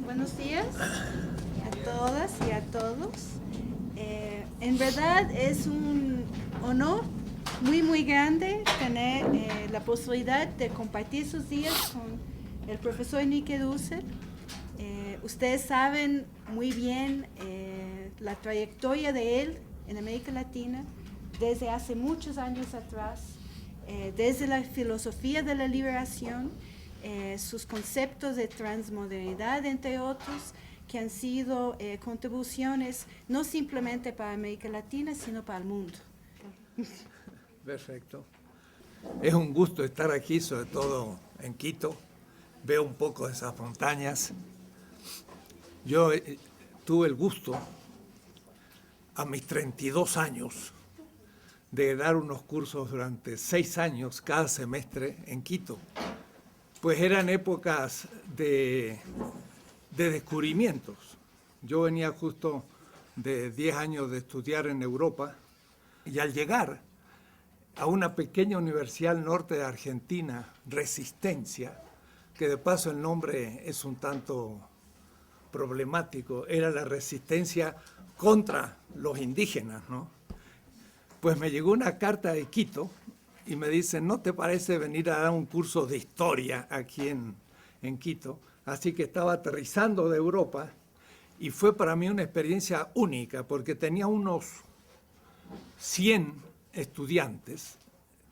Buenos días a todas y a todos. En verdad es un honor muy grande tener la posibilidad de compartir sus días con el profesor Nike Dussel. Ustedes saben muy bien la trayectoria de él en América Latina desde hace muchos años atrás, desde la filosofía de la liberación, sus conceptos de transmodernidad, entre otros, que han sido contribuciones no simplemente para América Latina, sino para el mundo. Perfecto. Es un gusto estar aquí, sobre todo en Quito. Veo un poco de esas montañas. Yo tuve el gusto, a mis 32 años, de dar unos cursos durante 6 años cada semestre en Quito. Pues eran épocas de descubrimientos. Yo venía justo de 10 años de estudiar en Europa y al llegar a una pequeña universidad al norte de Argentina, Resistencia, que de paso el nombre es un tanto problemático, era la resistencia contra los indígenas, ¿no? Pues me llegó una carta de Quito y me dicen, ¿no te parece venir a dar un curso de historia aquí en Quito? Así que estaba aterrizando de Europa y fue para mí una experiencia única porque tenía unos 100 estudiantes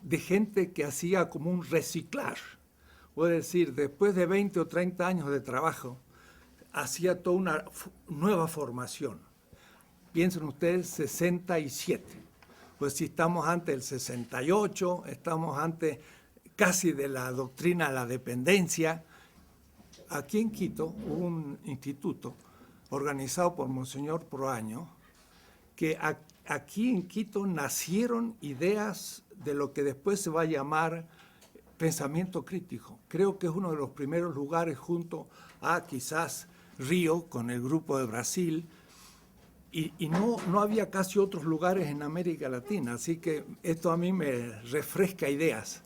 de gente que hacía como un reciclaje. Es decir, después de 20 o 30 años de trabajo, hacía toda una nueva formación. Piensen ustedes, 67. Pues si estamos ante el 68, estamos ante casi de la doctrina de la dependencia. Aquí en Quito hubo un instituto organizado por Monseñor Proaño, que aquí en Quito nacieron ideas de lo que después se va a llamar pensamiento crítico. Creo que es uno de los primeros lugares junto a quizás Río, con el grupo de Brasil, y no había casi otros lugares en América Latina, así que esto a mí me refresca ideas.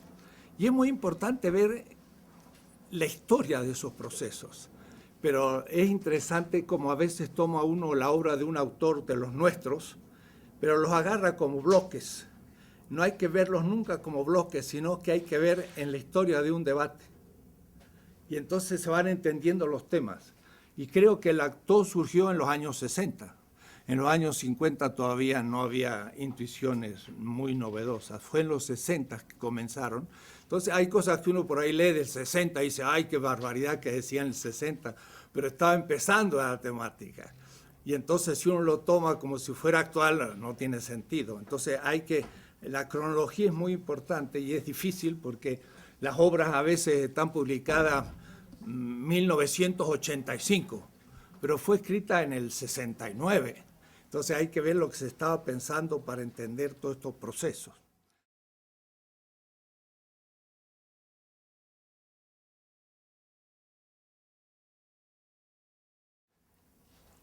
Y es muy importante ver la historia de esos procesos, pero es interesante como a veces toma uno la obra de un autor de los nuestros, pero los agarra como bloques. No hay que verlos nunca como bloques, sino que hay que ver en la historia de un debate. Y entonces se van entendiendo los temas. Y creo que todo surgió en los años 60. En los años 50 todavía no había intuiciones muy novedosas. Fue en los 60 que comenzaron. Entonces hay cosas que uno por ahí lee del 60 y dice, ¡ay, qué barbaridad que decía en el 60! Pero estaba empezando la temática. Y entonces si uno lo toma como si fuera actual, no tiene sentido. Entonces la cronología es muy importante y es difícil porque las obras a veces están publicadas en 1985, pero fue escrita en el 69. Entonces hay que ver lo que se estaba pensando para entender todos estos procesos.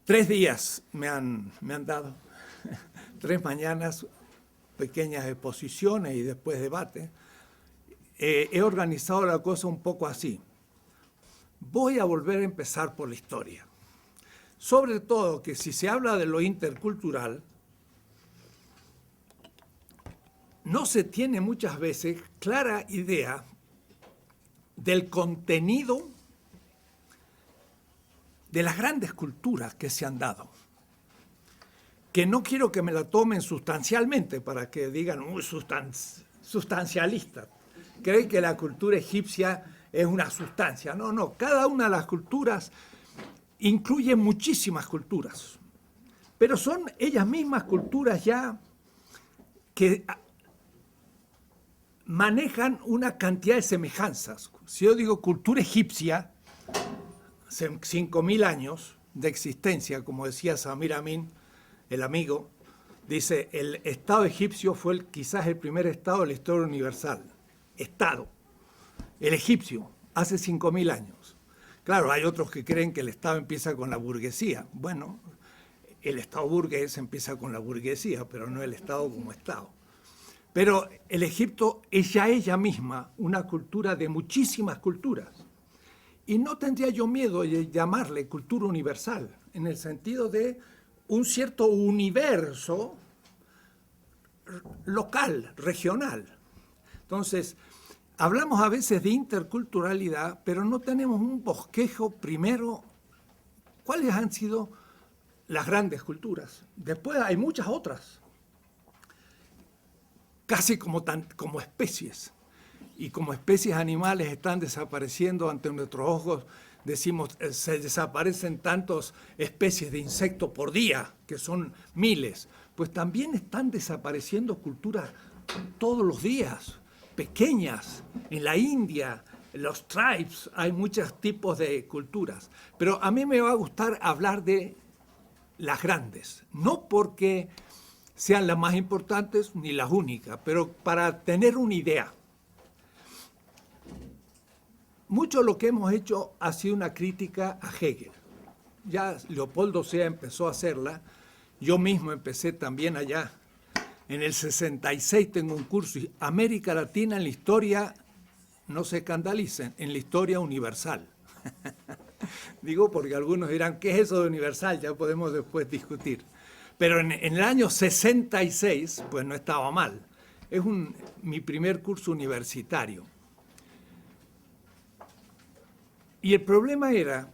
Tres días me han dado, 3 mañanas, pequeñas exposiciones y después debates, he organizado la cosa un poco así. Voy a volver a empezar por la historia. Sobre todo que si se habla de lo intercultural, no se tiene muchas veces clara idea del contenido de las grandes culturas que se han dado. Que no quiero que me la tomen sustancialmente para que digan, sustancialista. Creen que la cultura egipcia es una sustancia. No, no, cada una de las culturas incluye muchísimas culturas, pero son ellas mismas culturas ya que manejan una cantidad de semejanzas. Si yo digo cultura egipcia, 5.000 años de existencia, como decía Samir Amin, el amigo, dice, el Estado egipcio fue quizás el primer Estado de la historia universal. Estado, el egipcio, hace 5.000 años. Claro, hay otros que creen que el Estado empieza con la burguesía. Bueno, el Estado burgués empieza con la burguesía, pero no el Estado como Estado. Pero el Egipto es ya ella misma una cultura de muchísimas culturas. Y no tendría yo miedo de llamarle cultura universal, en el sentido de un cierto universo local, regional. Entonces, hablamos a veces de interculturalidad, pero no tenemos un bosquejo primero. ¿Cuáles han sido las grandes culturas? Después hay muchas otras, casi como especies. Y como especies animales están desapareciendo ante nuestros ojos, decimos, se desaparecen tantas especies de insectos por día, que son miles. Pues también están desapareciendo culturas todos los días, pequeñas. En la India, en los tribes, hay muchos tipos de culturas. Pero a mí me va a gustar hablar de las grandes, no porque sean las más importantes ni las únicas, pero para tener una idea. Mucho de lo que hemos hecho ha sido una crítica a Hegel. Ya Leopoldo Sea empezó a hacerla, yo mismo empecé también allá. En el 66 tengo un curso, América Latina en la historia, no se escandalicen, en la historia universal. Digo porque algunos dirán, ¿qué es eso de universal? Ya podemos después discutir. Pero en el año 66, pues no estaba mal. Es mi primer curso universitario. Y el problema era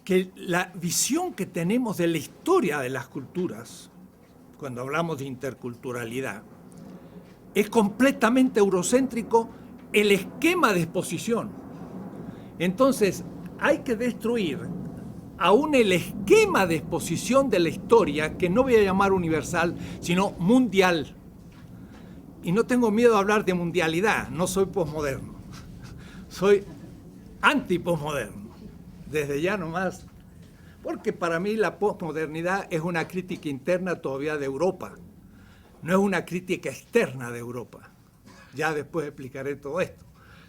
que la visión que tenemos de la historia de las culturas, cuando hablamos de interculturalidad, es completamente eurocéntrico el esquema de exposición. Entonces, hay que destruir aún el esquema de exposición de la historia, que no voy a llamar universal, sino mundial. Y no tengo miedo a hablar de mundialidad, no soy posmoderno. Soy anti-posmoderno, desde ya nomás, porque para mí la posmodernidad es una crítica interna todavía de Europa, no es una crítica externa de Europa. Ya después explicaré todo esto.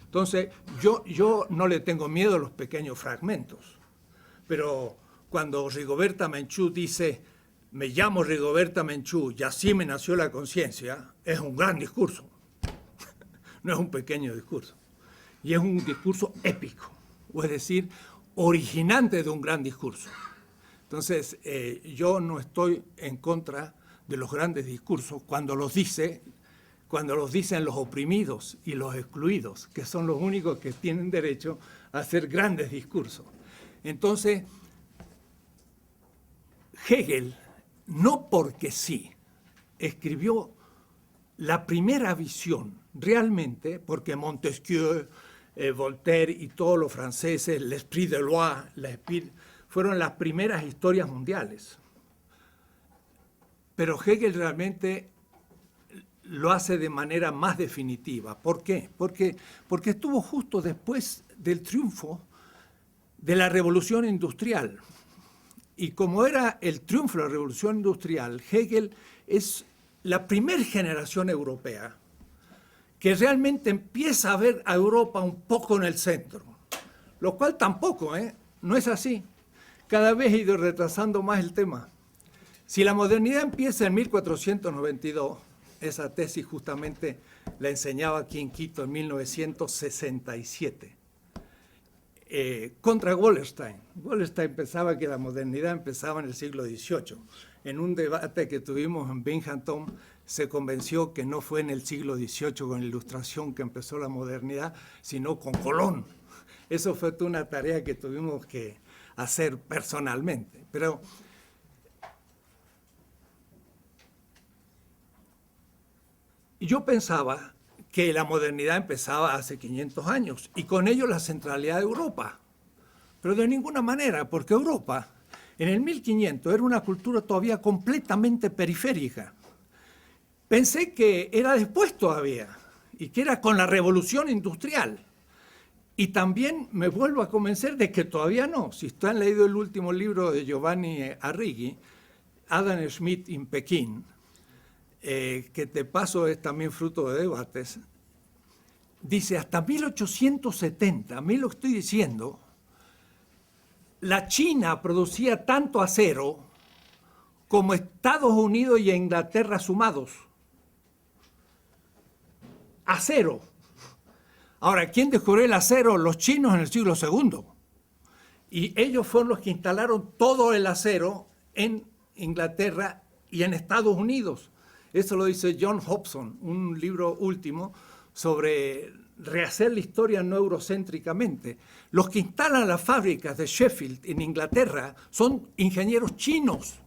Entonces, yo no le tengo miedo a los pequeños fragmentos, pero cuando Rigoberta Menchú dice, me llamo Rigoberta Menchú y así me nació la conciencia, es un gran discurso, no es un pequeño discurso. Y es un discurso épico, o es decir, originante de un gran discurso. Entonces, yo no estoy en contra de los grandes discursos cuando los dicen los oprimidos y los excluidos, que son los únicos que tienen derecho a hacer grandes discursos. Entonces, Hegel, no porque sí, escribió la primera visión realmente, porque Montesquieu, Voltaire y todos los franceses, l'esprit de loi, fueron las primeras historias mundiales. Pero Hegel realmente lo hace de manera más definitiva. ¿Por qué? Porque estuvo justo después del triunfo de la Revolución Industrial. Y como era el triunfo de la Revolución Industrial, Hegel es la primera generación europea que realmente empieza a ver a Europa un poco en el centro, lo cual tampoco, no es así. Cada vez he ido retrasando más el tema. Si la modernidad empieza en 1492, Esa tesis justamente la enseñaba aquí en Quito en 1967. Contra Wallerstein. Wallerstein pensaba que la modernidad empezaba en el siglo XVIII. En un debate que tuvimos en Binghamton, se convenció que no fue en el siglo XVIII con la Ilustración que empezó la modernidad, sino con Colón. Eso fue toda una tarea que tuvimos que hacer personalmente. Pero yo pensaba que la modernidad empezaba hace 500 años y con ello la centralidad de Europa. Pero de ninguna manera, porque Europa en el 1500 era una cultura todavía completamente periférica. Pensé que era después todavía y que era con la revolución industrial. Y también me vuelvo a convencer de que todavía no. Si ustedes han leído el último libro de Giovanni Arrighi, Adam Smith in Pekín, que de paso es también fruto de debates, dice hasta 1870, a mí lo estoy diciendo, la China producía tanto acero como Estados Unidos y Inglaterra sumados. Acero. Ahora, ¿quién descubrió el acero? Los chinos en el siglo II. Y ellos fueron los que instalaron todo el acero en Inglaterra y en Estados Unidos. Eso lo dice John Hobson, un libro último sobre rehacer la historia no eurocéntricamente. Los que instalan las fábricas de Sheffield en Inglaterra son ingenieros chinos.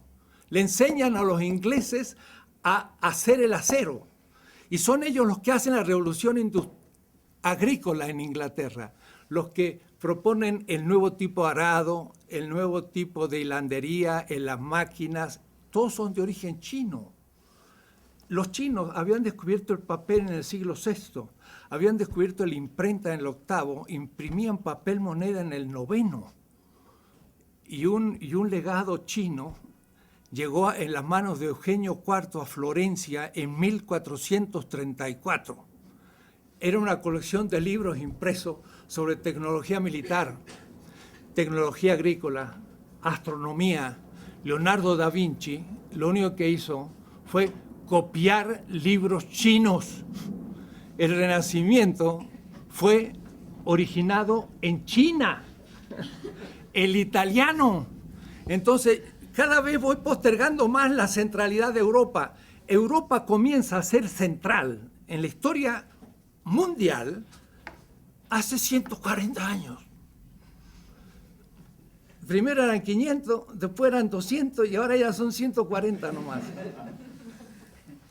Le enseñan a los ingleses a hacer el acero. Y son ellos los que hacen la revolución agrícola en Inglaterra, los que proponen el nuevo tipo de arado, el nuevo tipo de hilandería en las máquinas. Todos son de origen chino. Los chinos habían descubierto el papel en el siglo VI, habían descubierto la imprenta en el VIII, imprimían papel moneda en el IX. Y un legado chino llegó en las manos de Eugenio IV a Florencia en 1434. Era una colección de libros impresos sobre tecnología militar, tecnología agrícola, astronomía. Leonardo da Vinci lo único que hizo fue copiar libros chinos. El Renacimiento fue originado en China, el italiano. Entonces, cada vez voy postergando más la centralidad de Europa. Europa comienza a ser central en la historia mundial hace 140 años. Primero eran 500, después eran 200 y ahora ya son 140 nomás.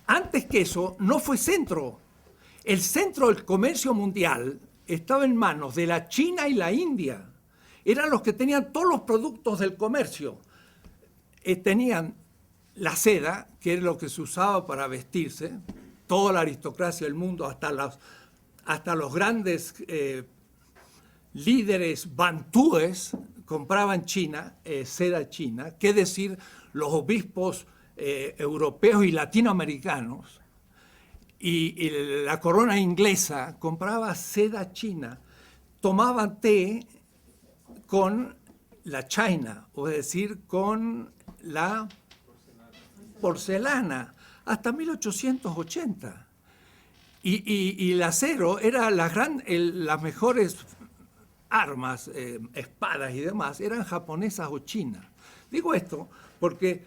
Antes que eso, no fue centro. El centro del comercio mundial estaba en manos de la China y la India. Eran los que tenían todos los productos del comercio. Tenían la seda, que es lo que se usaba para vestirse, toda la aristocracia del mundo, hasta los grandes líderes bantúes compraban seda china, qué decir los obispos europeos y latinoamericanos, y la corona inglesa compraba seda china, tomaban té con la china, o es decir, con la porcelana, hasta 1880. Y el acero era las mejores armas, espadas y demás, eran japonesas o chinas. Digo esto porque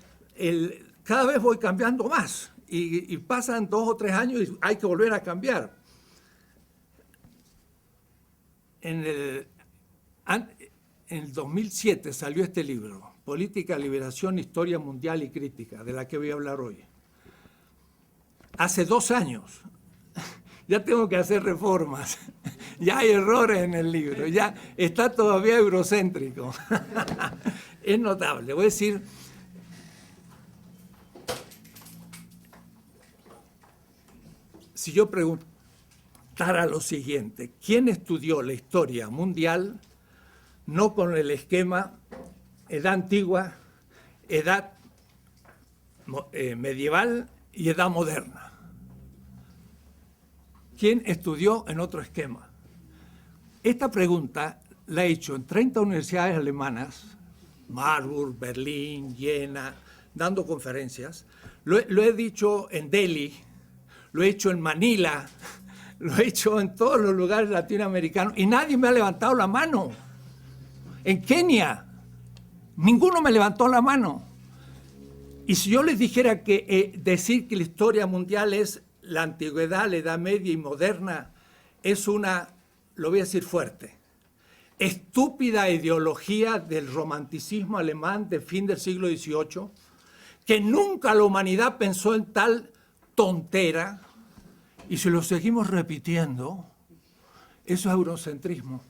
cada vez voy cambiando más y pasan 2 o 3 años y hay que volver a cambiar. En el 2007 salió este libro, Política, Liberación, Historia Mundial y Crítica, de la que voy a hablar hoy. Hace 2 años ya tengo que hacer reformas, ya hay errores en el libro, ya está todavía eurocéntrico. Es notable, voy a decir, si yo preguntara lo siguiente, ¿quién estudió la historia mundial no con el esquema edad antigua, edad medieval y edad moderna? ¿Quién estudió en otro esquema? Esta pregunta la he hecho en 30 universidades alemanas, Marburg, Berlín, Jena, dando conferencias. Lo he dicho en Delhi, lo he hecho en Manila, lo he hecho en todos los lugares latinoamericanos y nadie me ha levantado la mano. En Kenia, ninguno me levantó la mano. Y si yo les dijera que decir que la historia mundial es la antigüedad, la Edad Media y moderna, es una, lo voy a decir fuerte, estúpida ideología del romanticismo alemán del fin del siglo XVIII, que nunca la humanidad pensó en tal tontera, y si lo seguimos repitiendo, eso es eurocentrismo.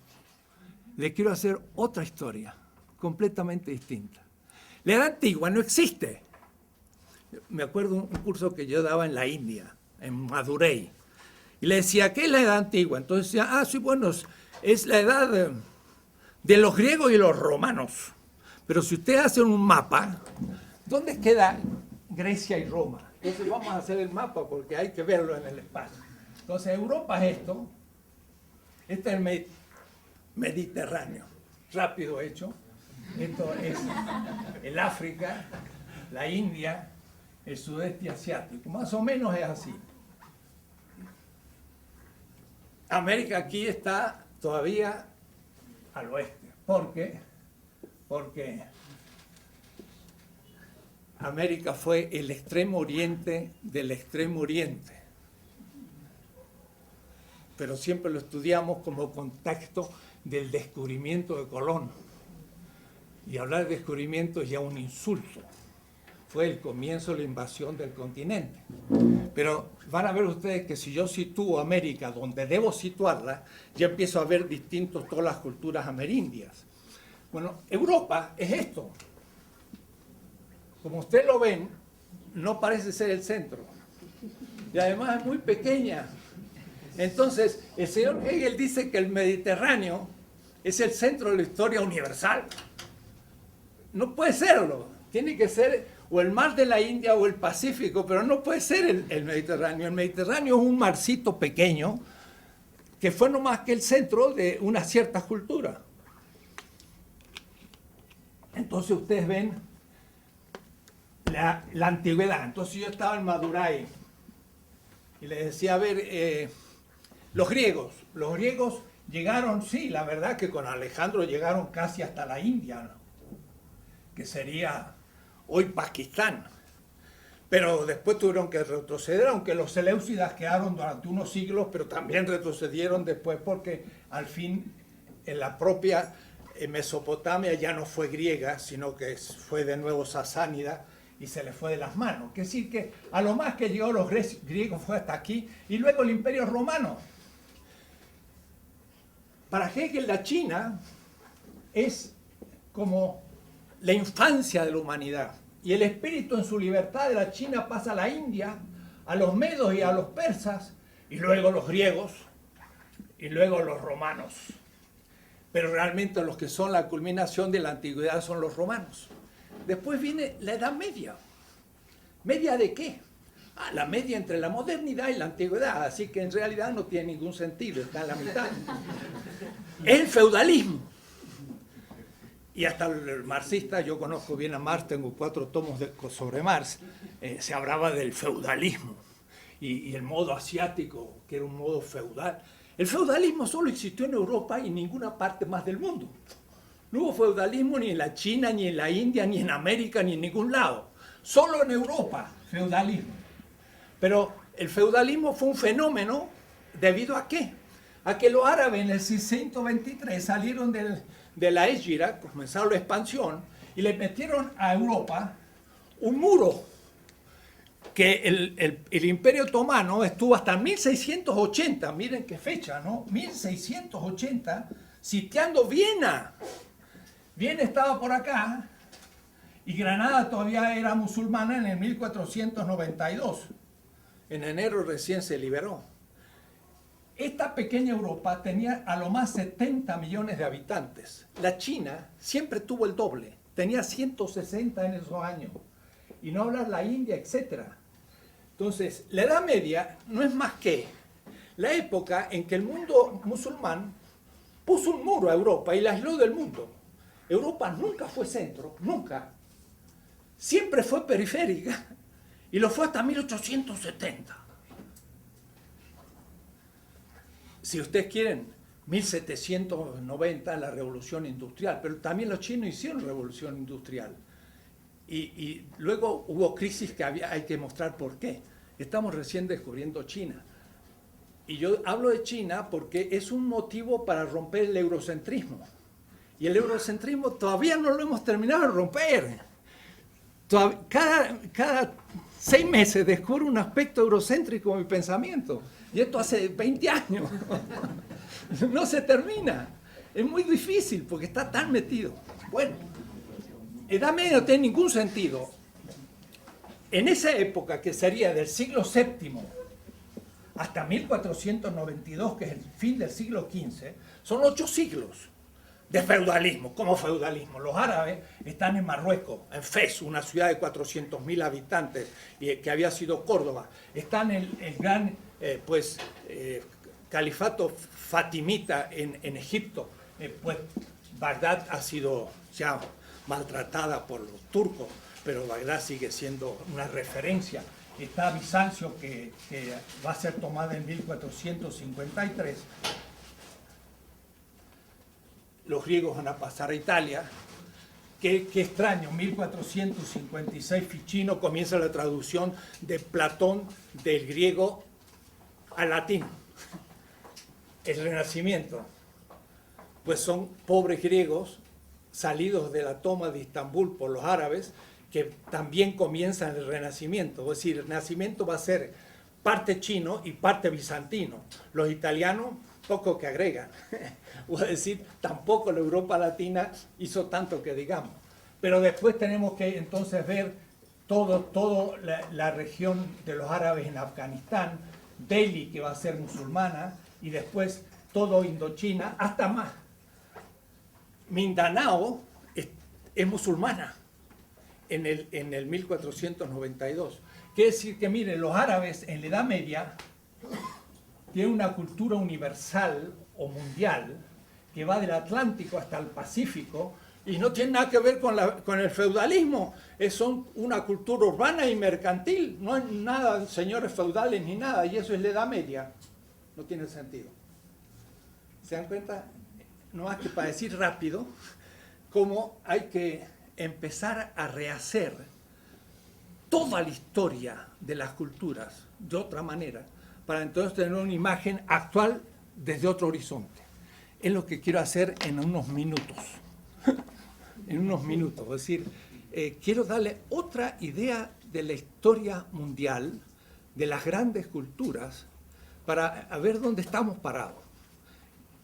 Le quiero hacer otra historia, completamente distinta. La Edad Antigua no existe. Me acuerdo un curso que yo daba en la India, en Madurai, y le decía, ¿qué es la Edad Antigua? Entonces decía, sí, bueno, es la edad de los griegos y los romanos. Pero si ustedes hacen un mapa, ¿dónde queda Grecia y Roma? Entonces vamos a hacer el mapa porque hay que verlo en el espacio. Entonces Europa es esto, este es el Mediterráneo, rápido hecho. Esto es el África, la India, el sudeste asiático, más o menos es así. América aquí está todavía al oeste. ¿Por qué? Porque América fue el extremo oriente del extremo oriente. Pero siempre lo estudiamos como contexto del descubrimiento de Colón. Y hablar de descubrimiento es ya un insulto. Fue el comienzo de la invasión del continente. Pero van a ver ustedes que si yo sitúo América donde debo situarla, ya empiezo a ver distintos todas las culturas amerindias. Bueno, Europa es esto. Como ustedes lo ven, no parece ser el centro. Y además es muy pequeña. Entonces, el señor Hegel dice que el Mediterráneo es el centro de la historia universal. No puede serlo. Tiene que ser o el mar de la India o el Pacífico, pero no puede ser el Mediterráneo. El Mediterráneo es un marcito pequeño que fue no más que el centro de una cierta cultura. Entonces ustedes ven la antigüedad. Entonces yo estaba en Madurai y les decía, a ver, los griegos llegaron, sí, la verdad que con Alejandro llegaron casi hasta la India, ¿no? Que sería hoy Pakistán. Pero después tuvieron que retroceder, aunque los seleucidas quedaron durante unos siglos, pero también retrocedieron después porque al fin en la propia Mesopotamia ya no fue griega, sino que fue de nuevo sasánida y se les fue de las manos. Es decir, que a lo más que llegó los griegos fue hasta aquí y luego el Imperio Romano. Para Hegel la China es como la infancia de la humanidad. Y el espíritu en su libertad de la China pasa a la India, a los medos y a los persas, y luego los griegos, y luego los romanos. Pero realmente los que son la culminación de la antigüedad son los romanos. Después viene la Edad Media. ¿Media de qué? La media entre la modernidad y la antigüedad, así que en realidad no tiene ningún sentido, está en la mitad. Es el feudalismo. Y hasta el marxista, yo conozco bien a Marx, tengo 4 tomos sobre Marx, se hablaba del feudalismo y el modo asiático, que era un modo feudal. El feudalismo solo existió en Europa y en ninguna parte más del mundo. No hubo feudalismo ni en la China, ni en la India, ni en América, ni en ningún lado. Solo en Europa, feudalismo. Pero el feudalismo fue un fenómeno debido a ¿qué? A que los árabes en el 623 salieron de la Égira, comenzaron la expansión, y le metieron a Europa un muro que el Imperio Otomano estuvo hasta 1680, miren qué fecha, ¿no? 1680, sitiando Viena. Viena estaba por acá, y Granada todavía era musulmana en el 1492. En enero recién se liberó. Esta pequeña Europa tenía a lo más 70 millones de habitantes. La China siempre tuvo el doble, tenía 160 en esos años. Y no hablar la India, etc. Entonces, la Edad Media no es más que la época en que el mundo musulmán puso un muro a Europa y la aisló del mundo. Europa nunca fue centro, nunca. Siempre fue periférica y lo fue hasta 1870. si ustedes quieren, 1790 la revolución industrial, pero también los chinos hicieron revolución industrial. Y luego hubo crisis que hay que mostrar por qué. Estamos recién descubriendo China. Y yo hablo de China porque es un motivo para romper el eurocentrismo. Y el eurocentrismo todavía no lo hemos terminado de romper. Cada 6 meses descubro un aspecto eurocéntrico en mi pensamiento. Y esto hace 20 años. No se termina. Es muy difícil porque está tan metido. Bueno, Edad Media no tiene ningún sentido. En esa época, que sería del siglo VII hasta 1492, que es el fin del siglo XV, son 8 siglos de feudalismo. ¿Cómo feudalismo? Los árabes están en Marruecos, en Fez, una ciudad de 400.000 habitantes, que había sido Córdoba. Están en el gran califato fatimita en Egipto. Pues Bagdad ha sido ya maltratada por los turcos, pero Bagdad sigue siendo una referencia. Está Bizancio, que va a ser tomada en 1453. Los griegos van a pasar a Italia. Qué extraño, 1456 Ficino comienza la traducción de Platón del griego al latín. El Renacimiento, pues son pobres griegos salidos de la toma de Estambul por los árabes, que también comienzan el Renacimiento. Es decir, el Renacimiento va a ser parte chino y parte bizantino. Los italianos, poco que agregan. Es decir, tampoco la Europa Latina hizo tanto que digamos. Pero después tenemos que entonces ver toda la región de los árabes en Afganistán, Delhi, que va a ser musulmana, y después todo Indochina, hasta más. Mindanao es musulmana en el 1492. Quiere decir que, miren, los árabes en la Edad Media tienen una cultura universal o mundial que va del Atlántico hasta el Pacífico y no tiene nada que ver con el feudalismo. Son una cultura urbana y mercantil. No hay nada de señores feudales ni nada, y eso es la Edad Media. No tiene sentido. ¿Se dan cuenta? No más que para decir rápido cómo hay que empezar a rehacer toda la historia de las culturas de otra manera, para entonces tener una imagen actual desde otro horizonte. Es lo que quiero hacer en unos minutos. En unos minutos. Es decir, quiero darle otra idea de la historia mundial, de las grandes culturas, para ver dónde estamos parados.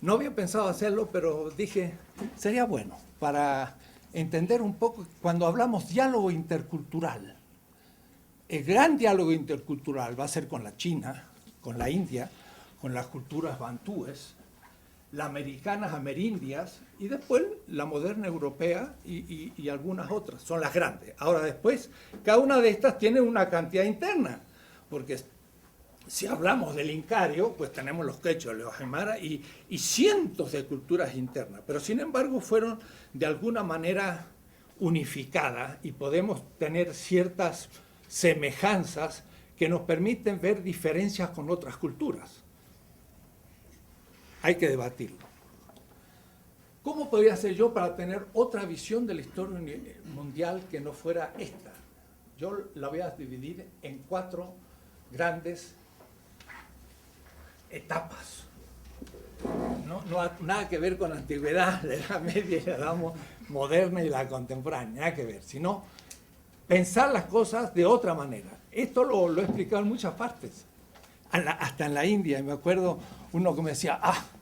No había pensado hacerlo, pero dije, sería bueno para entender un poco, cuando hablamos diálogo intercultural, el gran diálogo intercultural va a ser con la China, con la India, con las culturas bantúes, las americanas, amerindias, y después la moderna europea y algunas otras, son las grandes. Ahora después, cada una de estas tiene una cantidad interna, porque si hablamos del Incario, pues tenemos los quechos, los aymara y cientos de culturas internas, pero sin embargo fueron de alguna manera unificadas y podemos tener ciertas semejanzas que nos permiten ver diferencias con otras culturas. Hay que debatirlo. ¿Cómo podría ser yo para tener otra visión de la historia mundial que no fuera esta? Yo la voy a dividir en 4 grandes etapas. No nada que ver con la antigüedad, la Edad Media y la Edad Moderna y la contemporánea, nada que ver, sino pensar las cosas de otra manera. Esto lo he explicado en muchas partes, hasta en la India. Y me acuerdo uno que me decía,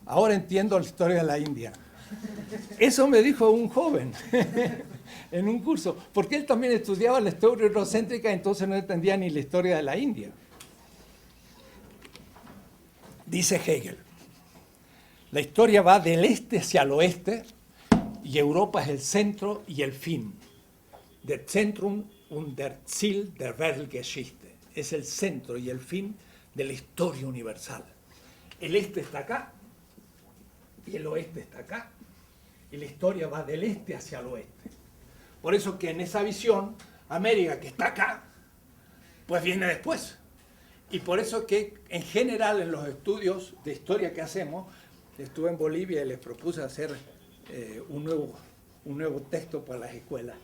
ahora entiendo la historia de la India. Eso me dijo un joven en un curso, porque él también estudiaba la historia eurocéntrica, entonces no entendía ni la historia de la India. Dice Hegel, la historia va del este hacia el oeste y Europa es el centro y el fin. Der Zentrum und der Ziel der Weltgeschichte. Es el centro y el fin de la historia universal. El este está acá y el oeste está acá. Y la historia va del este hacia el oeste. Por eso que en esa visión, América, que está acá, pues viene después. Y por eso que en general en los estudios de historia que hacemos, estuve en Bolivia y les propuse hacer un nuevo texto para las escuelas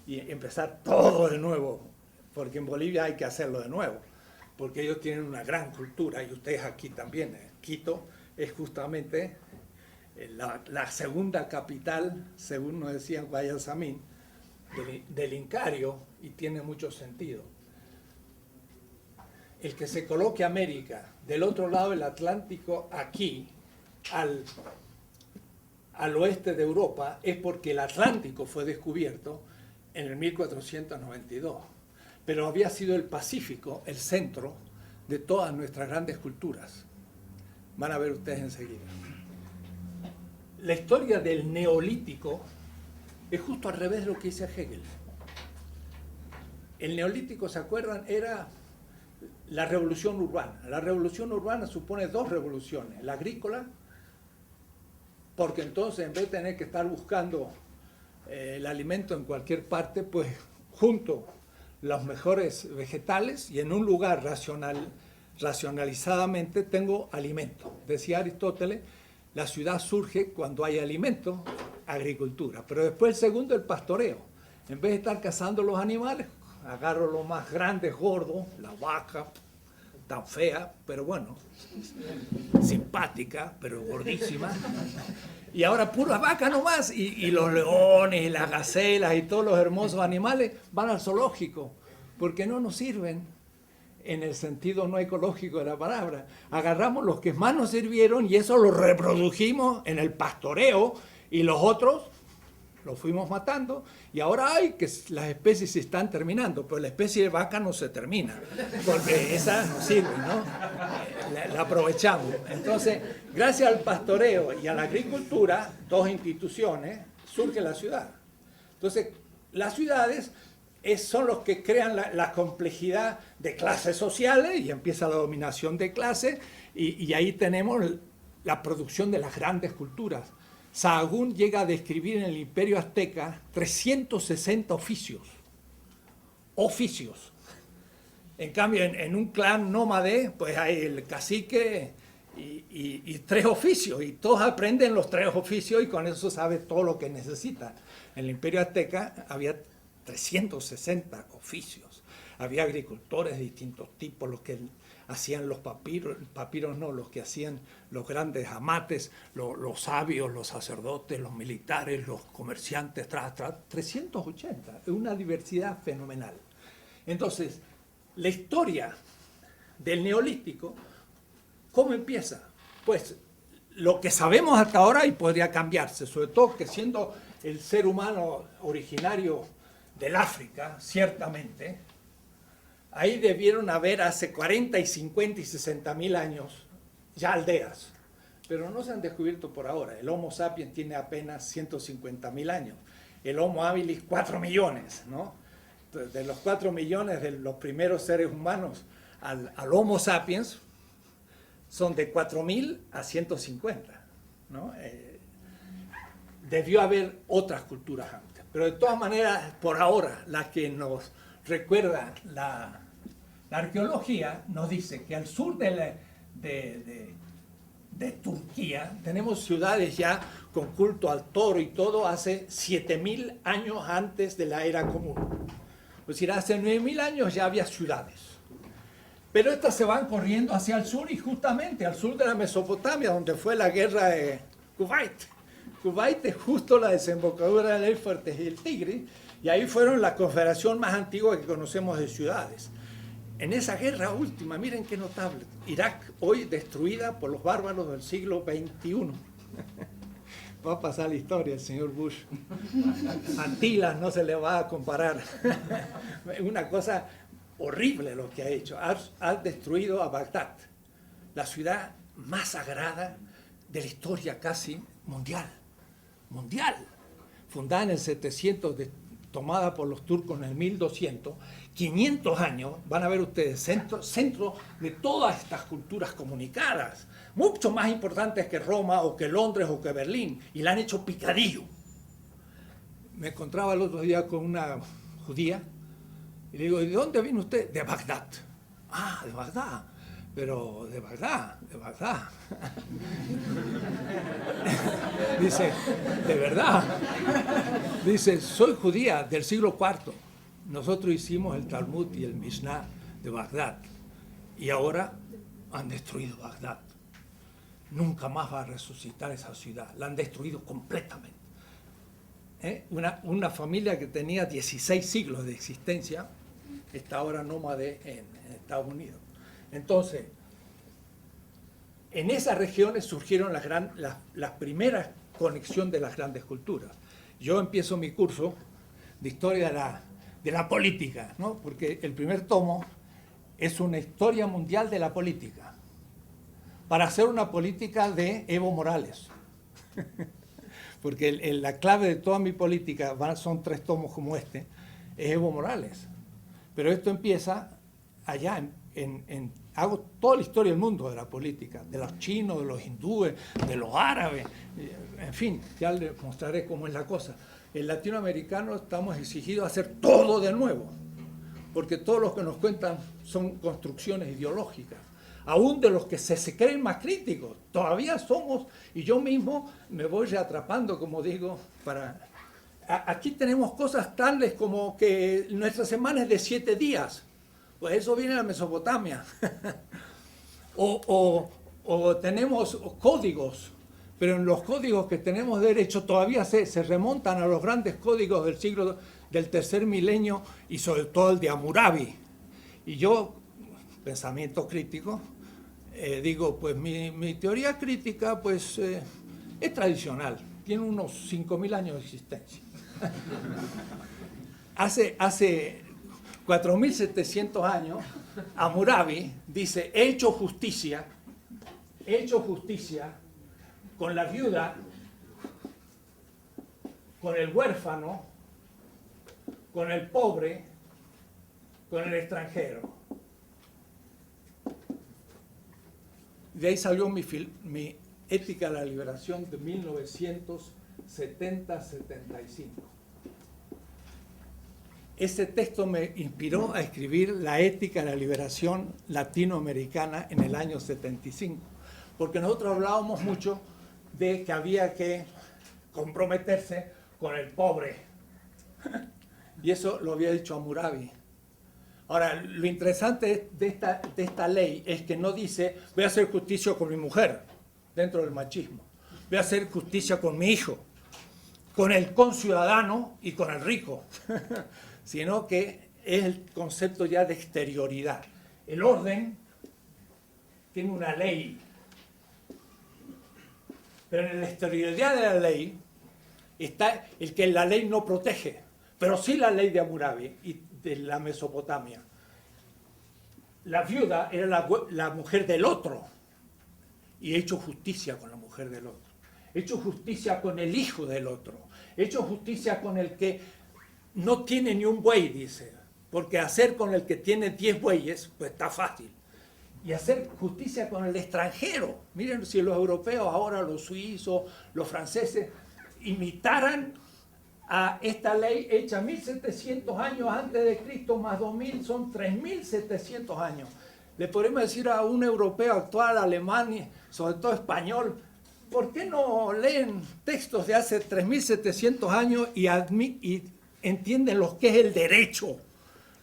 y empezar todo de nuevo, porque en Bolivia hay que hacerlo de nuevo, porque ellos tienen una gran cultura y ustedes aquí también. Quito es justamente la segunda capital, según nos decían Guayasamín, del Incario, y tiene mucho sentido. El que se coloque América del otro lado del Atlántico, aquí, al oeste de Europa, es porque el Atlántico fue descubierto en el 1492. Pero había sido el Pacífico el centro de todas nuestras grandes culturas. Van a ver ustedes enseguida. La historia del Neolítico es justo al revés de lo que dice Hegel. El Neolítico, ¿se acuerdan? Era la revolución urbana. La revolución urbana supone dos revoluciones. La agrícola, porque entonces en vez de tener que estar buscando el alimento en cualquier parte, pues junto los mejores vegetales y en un lugar racionalizadamente tengo alimento. Decía Aristóteles, la ciudad surge cuando hay alimento, agricultura. Pero después el segundo, el pastoreo. En vez de estar cazando los animales, agarro los más grandes, gordos, la vaca, tan fea, pero bueno, simpática, pero gordísima. Y ahora puras vacas nomás, y los leones, y las gacelas, y todos los hermosos animales van al zoológico, porque no nos sirven en el sentido no ecológico de la palabra. Agarramos los que más nos sirvieron y eso lo reprodujimos en el pastoreo, y los otros los fuimos matando, y ahora hay que las especies se están terminando, pero la especie de vaca no se termina, porque esa no sirve, ¿no? La aprovechamos. Entonces, gracias al pastoreo y a la agricultura, dos instituciones, surge la ciudad. Entonces, las ciudades son los que crean la complejidad de clases sociales, y empieza la dominación de clases, y ahí tenemos la producción de las grandes culturas. Sahagún llega a describir en el Imperio Azteca 360 oficios. En cambio, en un clan nómade, pues hay el cacique y 3 oficios, y todos aprenden los 3 oficios y con eso sabe todo lo que necesita. En el Imperio Azteca había 360 oficios. Había agricultores de distintos tipos, los que hacían los papiros no, los que hacían los grandes amates, los sabios, los sacerdotes, los militares, los comerciantes, 380, es una diversidad fenomenal. Entonces, la historia del Neolítico, ¿cómo empieza? Pues lo que sabemos hasta ahora, y podría cambiarse, sobre todo que siendo el ser humano originario del África, ciertamente, ahí debieron haber hace 40 y 50 y 60 mil años ya aldeas, pero no se han descubierto por ahora. El Homo sapiens tiene apenas 150 mil años, el Homo habilis 4 millones, ¿no? Entonces, de los 4 millones de los primeros seres humanos al Homo sapiens son de 4.000 a 150, ¿no? Debió haber otras culturas antes, pero de todas maneras, por ahora, la que nos recuerda la arqueología nos dice que al sur de Turquía tenemos ciudades ya con culto al toro y todo hace 7.000 años antes de la era común. Es decir, hace 9.000 años ya había ciudades. Pero estas se van corriendo hacia el sur, y justamente al sur de la Mesopotamia, donde fue la guerra de Kuwait. Kuwait es justo la desembocadura del Éufrates y el Tigris, y ahí fueron la confederación más antigua que conocemos de ciudades. En esa guerra última, miren qué notable, Irak hoy destruida por los bárbaros del siglo XXI. Va a pasar la historia el señor Bush. Atila no se le va a comparar. Una cosa horrible lo que ha hecho. Ha destruido a Bagdad, la ciudad más sagrada de la historia casi mundial. Fundada en el 700, tomada por los turcos en el 1200, 500 años, van a ver ustedes, centro de todas estas culturas comunicadas, mucho más importantes que Roma o que Londres o que Berlín, y la han hecho picadillo. Me encontraba el otro día con una judía y le digo, ¿de dónde viene usted? De Bagdad. Ah, de Bagdad. Pero de Bagdad, de Bagdad. Dice, de verdad. Dice, soy judía del siglo IV. Nosotros hicimos el Talmud y el Mishnah de Bagdad. Y ahora han destruido Bagdad. Nunca más va a resucitar esa ciudad. La han destruido completamente. Una familia que tenía 16 siglos de existencia está ahora nómade en Estados Unidos. Entonces, en esas regiones surgieron las primeras conexiones de las grandes culturas. Yo empiezo mi curso de historia de la política, ¿no? Porque el primer tomo es una historia mundial de la política, para hacer una política de Evo Morales. Porque la clave de toda mi política, son 3 tomos como este, es Evo Morales. Pero esto empieza allá, hago toda la historia del mundo de la política, de los chinos, de los hindúes, de los árabes, en fin, ya les mostraré cómo es la cosa. El latinoamericano estamos exigidos a hacer todo de nuevo, porque todos los que nos cuentan son construcciones ideológicas, aún de los que se creen más críticos, todavía somos, y yo mismo me voy reatrapando, como digo, aquí tenemos cosas tales como que nuestra semana es de 7 días, pues eso viene de la Mesopotamia. o tenemos códigos, pero en los códigos que tenemos derecho todavía se remontan a los grandes códigos del tercer milenio y sobre todo el de Hammurabi. Y yo, pensamiento crítico, digo, pues mi teoría crítica pues es tradicional, tiene unos 5.000 años de existencia. Hace 4.700 años, Hammurabi dice, he hecho justicia con la viuda, con el huérfano, con el pobre, con el extranjero. De ahí salió mi Ética de la Liberación de 1970-75. Ese texto me inspiró a escribir la Ética de la Liberación Latinoamericana en el año 75, porque nosotros hablábamos mucho de que había que comprometerse con el pobre, y eso lo había dicho Hammurabi. Ahora, lo interesante de esta ley es que no dice voy a hacer justicia con mi mujer, dentro del machismo, voy a hacer justicia con mi hijo, con el conciudadano y con el rico, sino que es el concepto ya de exterioridad. El orden tiene una ley, pero en la exterioridad de la ley está el que la ley no protege, pero sí la ley de Hammurabi y de la Mesopotamia. La viuda era la mujer del otro, y he hecho justicia con la mujer del otro. He hecho justicia con el hijo del otro. He hecho justicia con el que no tiene ni un buey, dice, porque hacer con el que tiene 10 bueyes, pues está fácil. Y hacer justicia con el extranjero. Miren, si los europeos ahora, los suizos, los franceses, imitaran a esta ley hecha 1.700 años antes de Cristo, más 2.000, son 3.700 años. Le podemos decir a un europeo actual, alemán, sobre todo español, ¿por qué no leen textos de hace 3.700 años y entienden lo que es el derecho?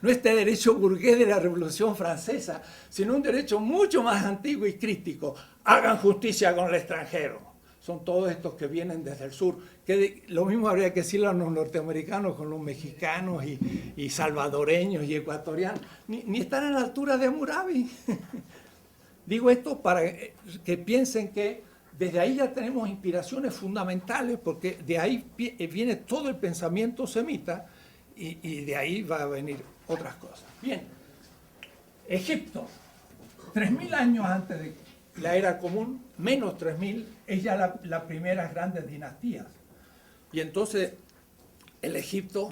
No este derecho burgués de la Revolución Francesa, sino un derecho mucho más antiguo y crítico. Hagan justicia con el extranjero. Son todos estos que vienen desde el sur. Que lo mismo habría que decirlo a los norteamericanos con los mexicanos y salvadoreños y ecuatorianos. Ni están a la altura de Hammurabi. Digo esto para que piensen que desde ahí ya tenemos inspiraciones fundamentales, porque de ahí viene todo el pensamiento semita y de ahí va a venir otras cosas. Bien, Egipto, 3.000 años antes de la era común, menos 3.000, es ya la primera grandes dinastías. Y entonces el Egipto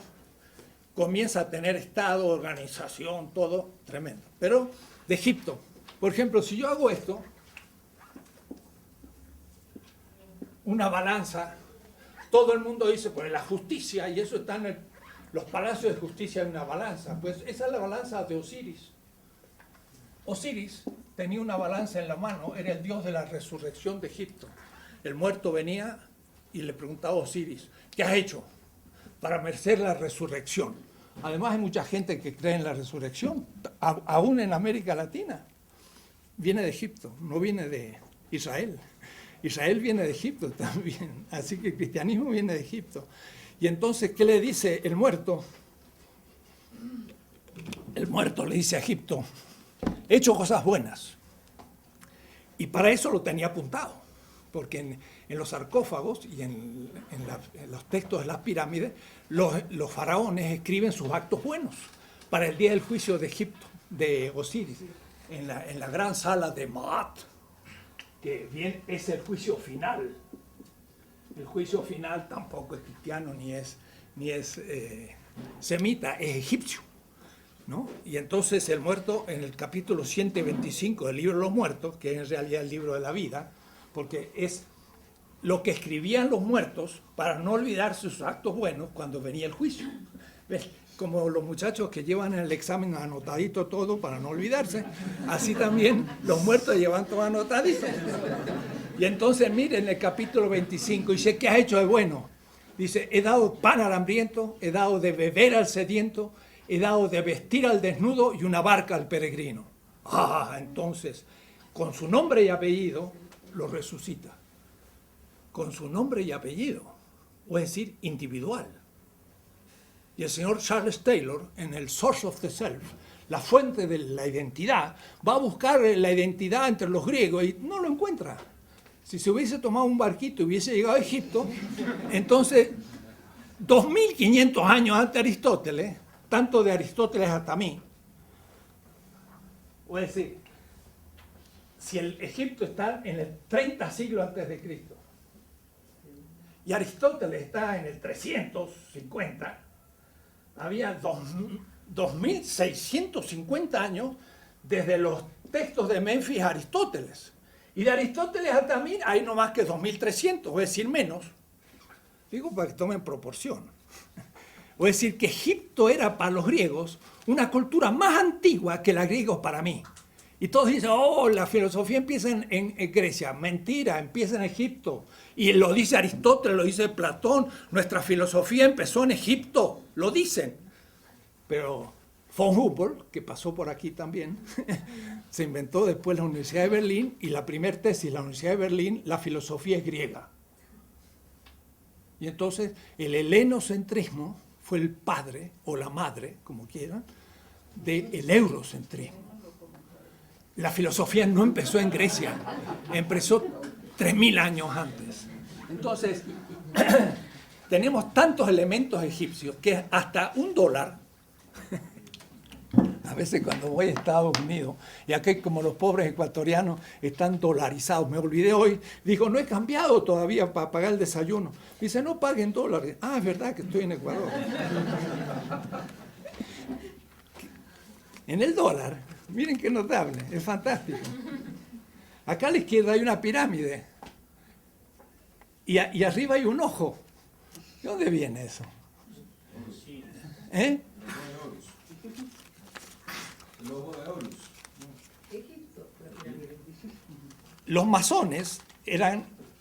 comienza a tener Estado, organización, todo tremendo. Pero de Egipto, por ejemplo, si yo hago esto, una balanza, todo el mundo dice, pues la justicia, y eso está en los palacios de justicia, en una balanza. Pues esa es la balanza de Osiris. Osiris tenía una balanza en la mano, era el dios de la resurrección de Egipto. El muerto venía y le preguntaba a Osiris, ¿qué has hecho para merecer la resurrección? Además hay mucha gente que cree en la resurrección, aún en América Latina. Viene de Egipto, no viene de Israel. Israel viene de Egipto también, así que el cristianismo viene de Egipto. Y entonces, ¿qué le dice el muerto? El muerto le dice a Egipto, he hecho cosas buenas. Y para eso lo tenía apuntado, porque en los sarcófagos y en los textos de las pirámides, los faraones escriben sus actos buenos para el día del juicio de Egipto, de Osiris, en la gran sala de Maat, que bien es el juicio final. El juicio final tampoco es cristiano ni es semita, es egipcio, ¿no? Y entonces el muerto, en el capítulo 125 del libro de los muertos, que es en realidad el libro de la vida, porque es lo que escribían los muertos para no olvidar sus actos buenos cuando venía el juicio. ¿Ves? Como los muchachos que llevan en el examen anotadito todo para no olvidarse, así también los muertos llevan todo anotadito. Y entonces miren el capítulo 25, dice, ¿qué has hecho de bueno? Dice, he dado pan al hambriento, he dado de beber al sediento, he dado de vestir al desnudo y una barca al peregrino. Entonces, con su nombre y apellido, lo resucita. Con su nombre y apellido, o es decir, individual. Y el señor Charles Taylor, en el Source of the Self, la fuente de la identidad, va a buscar la identidad entre los griegos y no lo encuentra. Si se hubiese tomado un barquito y hubiese llegado a Egipto, entonces, 2500 años antes de Aristóteles, tanto de Aristóteles hasta mí, o es decir, si el Egipto está en el 30 siglos antes de Cristo, y Aristóteles está en el 350, había 2650 años desde los textos de Menfis a Aristóteles. Y de Aristóteles hasta mí hay no más que 2300, es decir, menos. Digo para que tomen proporción. O es decir, que Egipto era para los griegos una cultura más antigua que la griega para mí. Y todos dicen, la filosofía empieza en Grecia. Mentira, empieza en Egipto. Y lo dice Aristóteles, lo dice Platón. Nuestra filosofía empezó en Egipto, lo dicen. Pero von Humboldt, que pasó por aquí también, se inventó después la Universidad de Berlín, y la primera tesis de la Universidad de Berlín, la filosofía es griega. Y entonces el helenocentrismo fue el padre, o la madre, como quieran, del eurocentrismo. La filosofía no empezó en Grecia, empezó 3000 años antes. Entonces, tenemos tantos elementos egipcios que hasta $1, a veces cuando voy a Estados Unidos, y aquí como los pobres ecuatorianos están dolarizados, me olvidé hoy, digo, no he cambiado todavía para pagar el desayuno. Dice, no paguen dólares. Es verdad que estoy en Ecuador. En el dólar, miren qué notable, es fantástico. Acá a la izquierda hay una pirámide y arriba hay un ojo. ¿De dónde viene eso? ¿Eh? El ojo de Horus. Los masones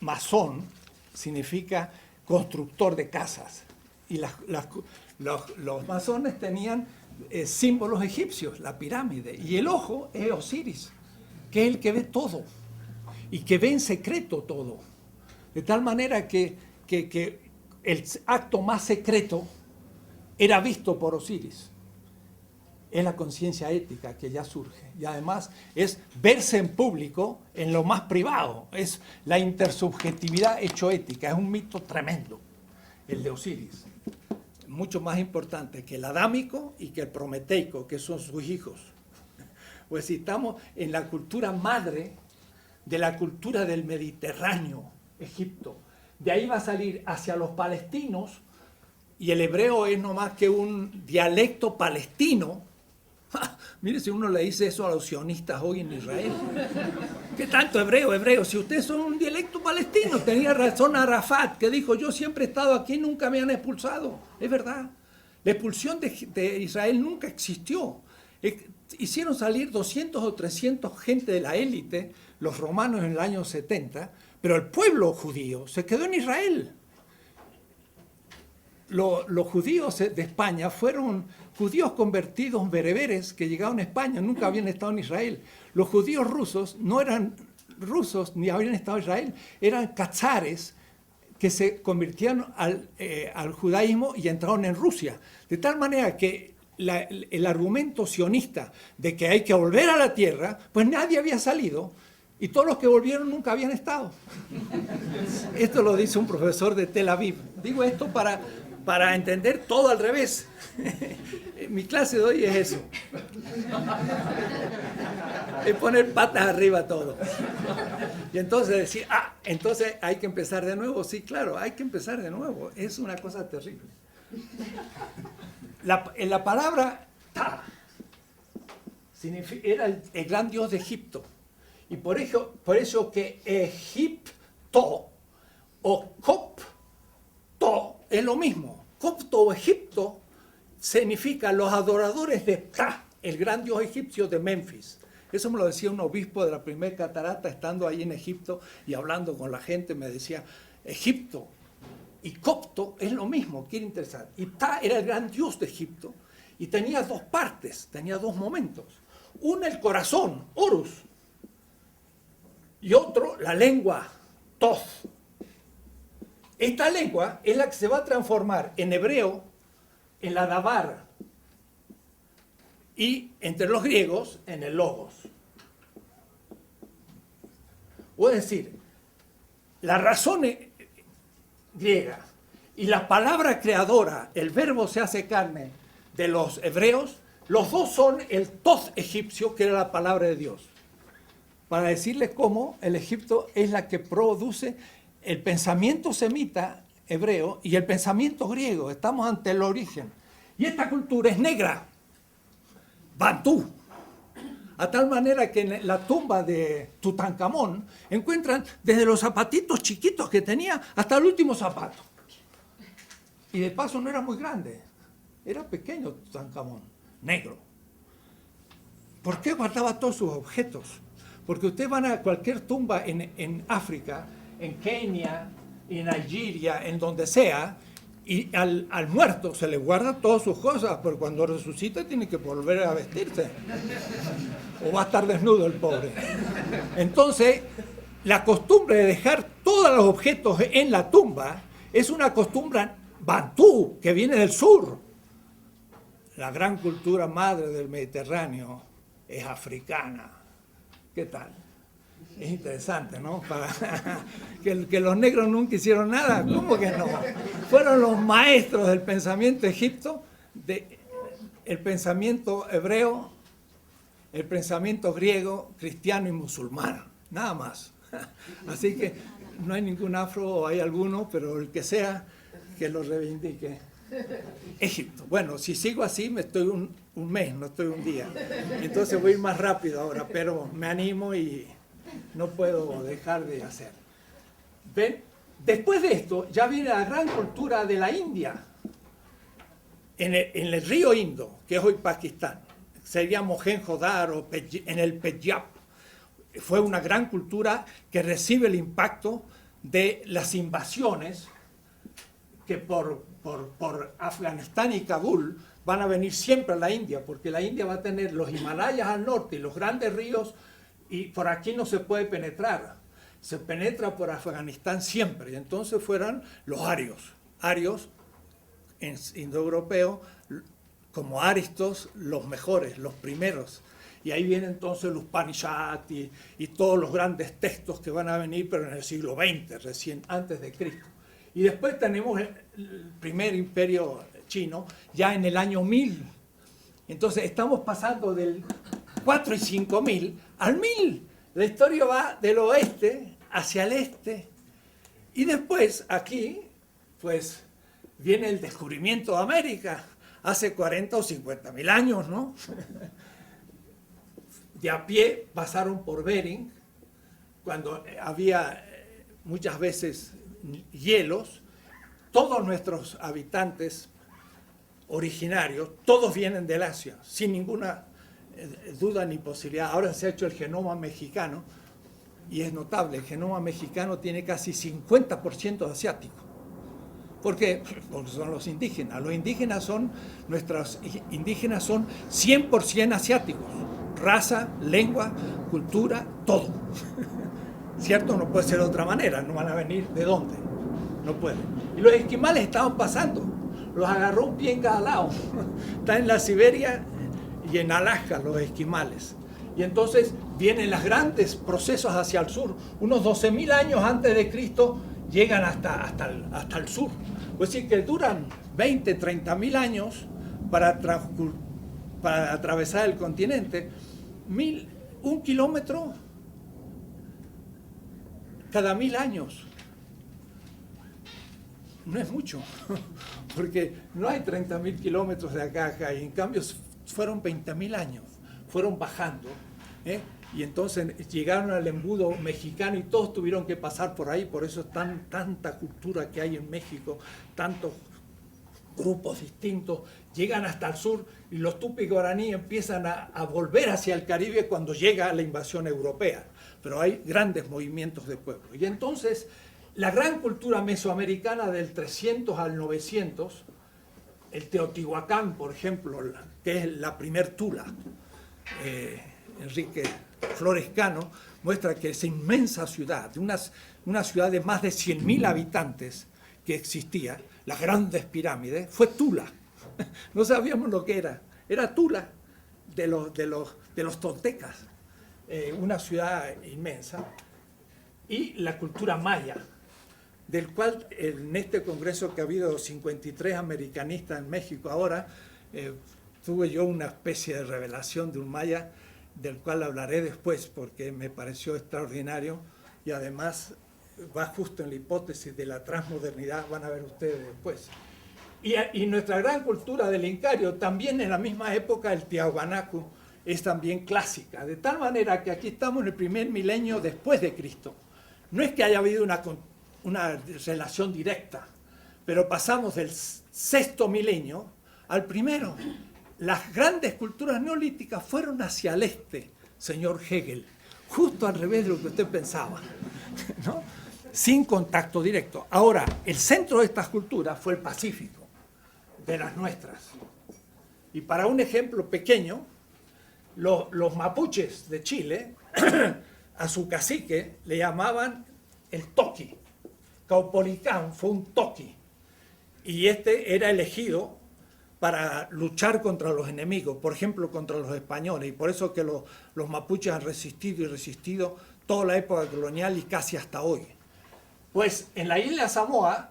masón significa constructor de casas. Y los masones tenían símbolos egipcios, la pirámide. Y el ojo es Osiris, que es el que ve todo y que ve en secreto todo. De tal manera que el acto más secreto era visto por Osiris. Es la conciencia ética que ya surge. Y además es verse en público en lo más privado. Es la intersubjetividad hecho ética. Es un mito tremendo, el de Osiris. Mucho más importante que el adámico y que el prometeico, que son sus hijos. Pues si estamos en la cultura madre de la cultura del Mediterráneo, Egipto. De ahí va a salir hacia los palestinos, y el hebreo es no más que un dialecto palestino. Mire, si uno le dice eso a los sionistas hoy en Israel. ¿Qué tanto hebreo? Si ustedes son un dialecto palestino, tenía razón Arafat, que dijo, yo siempre he estado aquí, nunca me han expulsado. Es verdad. La expulsión de Israel nunca existió. Hicieron salir 200 o 300 gente de la élite, los romanos en el año 70, pero el pueblo judío se quedó en Israel. Los judíos de España fueron judíos convertidos bereberes que llegaron a España, nunca habían estado en Israel. Los judíos rusos no eran rusos ni habían estado en Israel, eran cazares que se convirtieron al judaísmo y entraron en Rusia. De tal manera que el argumento sionista de que hay que volver a la tierra, pues nadie había salido y todos los que volvieron nunca habían estado. Esto lo dice un profesor de Tel Aviv. Digo esto para entender todo al revés. Mi clase de hoy es eso. Es poner patas arriba a todo. Y entonces decir, entonces hay que empezar de nuevo. Sí, claro, hay que empezar de nuevo. Es una cosa terrible. La palabra Ta era el gran dios de Egipto. Y por eso que Egipto o Copto es lo mismo. Copto o Egipto significa los adoradores de Ptah, el gran dios egipcio de Memphis. Eso me lo decía un obispo de la primera catarata, estando ahí en Egipto y hablando con la gente, me decía, Egipto y Copto es lo mismo, quiere interesar. Y Ptah era el gran dios de Egipto y tenía dos partes, tenía dos momentos. Uno, el corazón, Horus, y otro, la lengua, Toth. Esta lengua es la que se va a transformar en hebreo en la dabar y entre los griegos en el logos. O es decir, la razón griega y la palabra creadora, el verbo se hace carne de los hebreos, los dos son el Toth egipcio, que era la palabra de Dios. Para decirles cómo el Egipto es la que produce el pensamiento semita hebreo y el pensamiento griego. Estamos ante el origen. Y esta cultura es negra, bantú. A tal manera que en la tumba de Tutankamón encuentran desde los zapatitos chiquitos que tenía hasta el último zapato. Y de paso no era muy grande, era pequeño Tutankamón, negro. ¿Por qué guardaba todos sus objetos? Porque ustedes van a cualquier tumba en África, en Kenia, en Nigeria, en donde sea, y al muerto se le guarda todas sus cosas, pero cuando resucita tiene que volver a vestirse. O va a estar desnudo el pobre. Entonces, la costumbre de dejar todos los objetos en la tumba es una costumbre bantú, que viene del sur. La gran cultura madre del Mediterráneo es africana. ¿Qué tal? Es interesante, ¿no? Que los negros nunca hicieron nada. ¿Cómo que no? Fueron los maestros del pensamiento egipcio, el pensamiento hebreo, el pensamiento griego, cristiano y musulmán. Nada más. Así que no hay ningún afro, o hay alguno, pero el que sea, que lo reivindique. Egipto. Bueno, si sigo así, me estoy un mes, no estoy un día. Entonces voy a ir más rápido ahora, pero me animo y no puedo dejar de hacer. ¿Ven? Después de esto, ya viene la gran cultura de la India, en el río Indo, que es hoy Pakistán. Sería Mohenjo-Daro, en el Penyab. Fue una gran cultura que recibe el impacto de las invasiones que por Afganistán y Kabul van a venir siempre a la India, porque la India va a tener los Himalayas al norte y los grandes ríos, y por aquí no se puede penetrar. Se penetra por Afganistán siempre, y entonces fueron los arios en indoeuropeo, como aristos, los mejores, los primeros. Y ahí vienen entonces los Upanishads y todos los grandes textos que van a venir, pero en el siglo XX, recién antes de Cristo. Y después tenemos el primer imperio chino, ya en el año 1000. Entonces estamos pasando del 4 y 5000 al 1000. La historia va del oeste hacia el este. Y después aquí, pues, viene el descubrimiento de América, hace 40 o 50 mil años, ¿no? De a pie pasaron por Bering, cuando había muchas veces hielos. Todos nuestros habitantes originarios, todos vienen del Asia, sin ninguna duda ni posibilidad. Ahora se ha hecho el genoma mexicano y es notable, el genoma mexicano tiene casi 50% de asiático. ¿Por qué? Porque son los indígenas. Los indígenas son, nuestros indígenas son 100% asiáticos. Raza, lengua, cultura, todo. ¿Cierto? No puede ser de otra manera. No van a venir ¿de dónde? No pueden. Y los esquimales estaban pasando. Los agarró un pie en cada lado. Están en la Siberia y en Alaska los esquimales. Y entonces vienen los grandes procesos hacia el sur. Unos 12.000 años antes de Cristo llegan hasta el sur. Es decir, que duran 20, 30.000 años para atravesar el continente. 1 kilómetro cada 1.000 años. No es mucho, porque no hay 30.000 kilómetros de acá a acá, y en cambio fueron 20.000 años, fueron bajando, y entonces llegaron al embudo mexicano y todos tuvieron que pasar por ahí. Por eso es tanta cultura que hay en México, tantos grupos distintos, llegan hasta el sur y los tupi guaraní empiezan a volver hacia el Caribe cuando llega la invasión europea, pero hay grandes movimientos de pueblo. Y entonces la gran cultura mesoamericana del 300 al 900, el Teotihuacán, por ejemplo, que es la primer Tula, Enrique Flores Cano muestra que esa inmensa ciudad, una ciudad de más de 100.000 habitantes que existía, las grandes pirámides, fue Tula. No sabíamos lo que era Tula de los toltecas, una ciudad inmensa. Y la cultura maya, del cual en este congreso que ha habido 53 americanistas en México ahora, tuve yo una especie de revelación de un maya, del cual hablaré después porque me pareció extraordinario y además va justo en la hipótesis de la transmodernidad, van a ver ustedes después. Y nuestra gran cultura del Incario, también en la misma época, el Tiahuanacu, es también clásica, de tal manera que aquí estamos en el primer milenio después de Cristo. No es que haya habido una relación directa, pero pasamos del sexto milenio al primero. Las grandes culturas neolíticas fueron hacia el este, señor Hegel, justo al revés de lo que usted pensaba, ¿no? Sin contacto directo. Ahora, el centro de estas culturas fue el Pacífico, de las nuestras. Y para un ejemplo pequeño, los mapuches de Chile, a su cacique le llamaban el toqui. Caupolicán fue un toqui. Y este era elegido para luchar contra los enemigos, por ejemplo, contra los españoles. Y por eso que los mapuches han resistido y resistido toda la época colonial y casi hasta hoy. Pues en la isla Samoa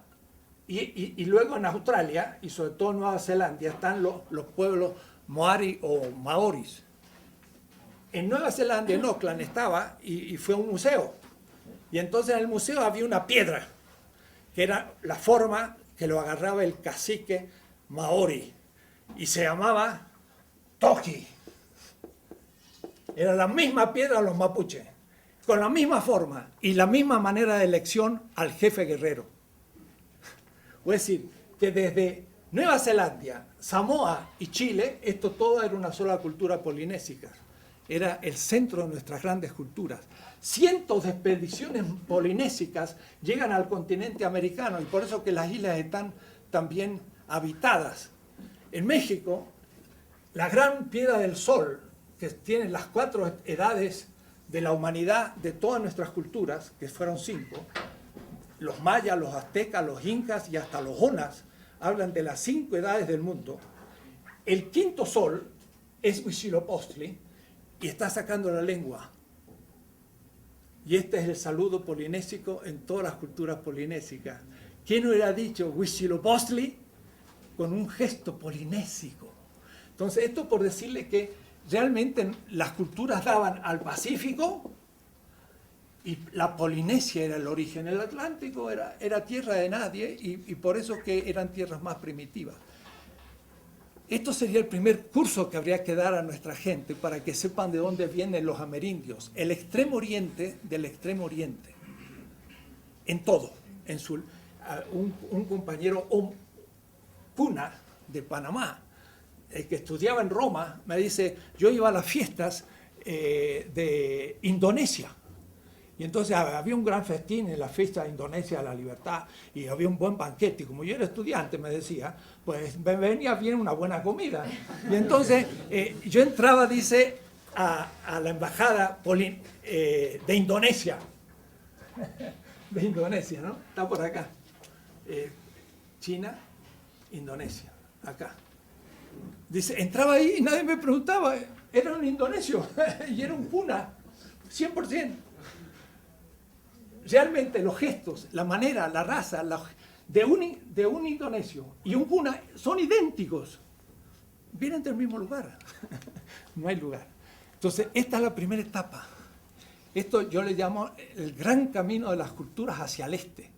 y luego en Australia, y sobre todo en Nueva Zelanda, están los pueblos Moari o Maoris. En Nueva Zelanda, en Auckland, estaba y fue a un museo. Y entonces en el museo había una piedra, que era la forma que lo agarraba el cacique Maori, y se llamaba Toki. Era la misma piedra de los mapuches, con la misma forma y la misma manera de elección al jefe guerrero. Es decir, que desde Nueva Zelanda, Samoa y Chile, esto todo era una sola cultura polinésica. Era el centro de nuestras grandes culturas. Cientos de expediciones polinésicas llegan al continente americano y por eso que las islas están también habitadas. En México, la gran piedra del Sol, que tiene las 4 edades de la humanidad de todas nuestras culturas, que fueron 5, los mayas, los aztecas, los incas y hasta los onas, hablan de las 5 edades del mundo. El quinto sol es Huitzilopochtli y está sacando la lengua. Y este es el saludo polinésico en todas las culturas polinésicas. ¿Quién hubiera dicho Huitzilopochtli con un gesto polinésico? Entonces, esto por decirle que realmente las culturas daban al Pacífico y la Polinesia era el origen. El Atlántico era tierra de nadie y por eso que eran tierras más primitivas. Esto sería el primer curso que habría que dar a nuestra gente para que sepan de dónde vienen los amerindios. El extremo oriente del extremo oriente. En todo. Un compañero Puna de Panamá el que estudiaba en Roma, me dice, yo iba a las fiestas de Indonesia. Y entonces había un gran festín en la fiesta de Indonesia de la Libertad y había un buen banquete. Y como yo era estudiante, me decía, pues me venía bien una buena comida. Y entonces yo entraba, dice, a la embajada de Indonesia. De Indonesia, ¿no? Está por acá. China, Indonesia, acá. Dice, entraba ahí y nadie me preguntaba, era un indonesio y era un puna, 100%. Realmente los gestos, la manera, la raza de un indonesio y un puna son idénticos. Vienen del mismo lugar. No hay lugar. Entonces, esta es la primera etapa. Esto yo le llamo el gran camino de las culturas hacia el este.